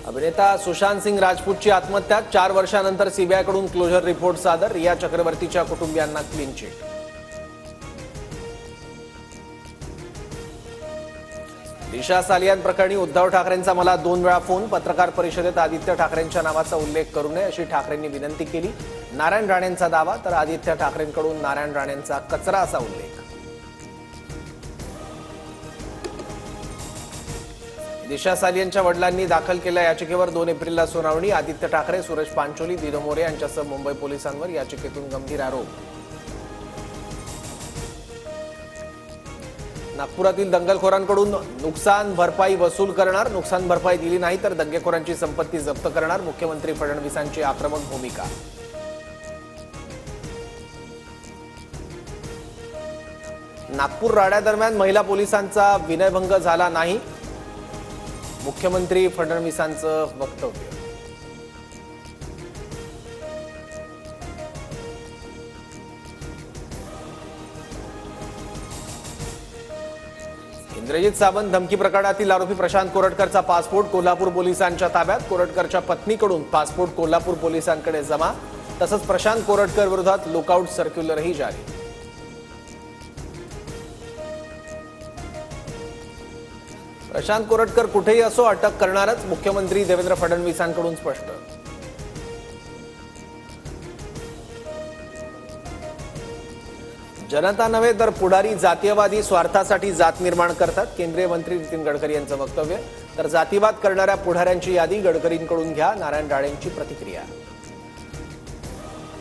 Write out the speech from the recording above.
अभिनेता सुशांत सिंग राजपूतची आत्महत्या 4 वर्षांनंतर सीबीआयकडून क्लोजर रिपोर्ट सादर। रिया चक्रवर्तीच्या कुटुंबियांना क्लीन चिट। दिशा सालियान प्रकरणी उद्धव ठाकरेंचा मला 2 वेळा फोन। पत्रकार परिषदेत आदित्य ठाकरेंच्या नावाचा उल्लेख करू नये अशी ठाकरेंनी विनंती केली। नारायण राणेंचा दावा, तर आदित्य ठाकरेंकडून नारायण राणेंचा कचरा असा उल्लेख। दिशा सालियनच्या वडिलांनी दाखल केलेल्या याचिकेवर 2 एप्रिलला सुनावणी। आदित्य ठाकरे, सुरेश पांचोली, दिनू मोरे यांच्यासह मुंबई पोलिसांवर याचिकेतून गंभीर आरोप। नागपुरातील दंगलखोरांकडून नुकसान भरपाई वसूल करणार। नुकसान भरपाई दिली नाही तर दंगेखोरांची संपत्ती जप्त करणार। मुख्यमंत्री फडणवीसांची आक्रमक भूमिका। नागपूर राड्यादरम्यान महिला पोलिसांचा विनयभंग झाला नाही, मुख्यमंत्री फडणवीसांचं वक्तव्य। इंद्रजित सावंत धमकी प्रकरणातील आरोपी प्रशांत कोरटकरचा पासपोर्ट कोल्हापूर पोलिसांच्या ताब्यात। कोरटकरच्या पत्नीकडून पासपोर्ट कोल्हापूर पोलिसांकडे जमा। तसंच प्रशांत कोरटकर विरोधात लुकआउट सर्क्युलरही जारी। प्रशांत कोरटकर कुठेही असो अटक करणारच, मुख्यमंत्री देवेंद्र फडणवीसांकडून स्पष्ट। जनता नव्हे तर पुढारी जातीयवादी स्वार्थासाठी जात निर्माण करतात, केंद्रीय मंत्री नितीन गडकरी यांचं वक्तव्य। तर जातीवाद करणाऱ्या पुढाऱ्यांची यादी गडकरींकडून घ्या, नारायण राणेंची प्रतिक्रिया।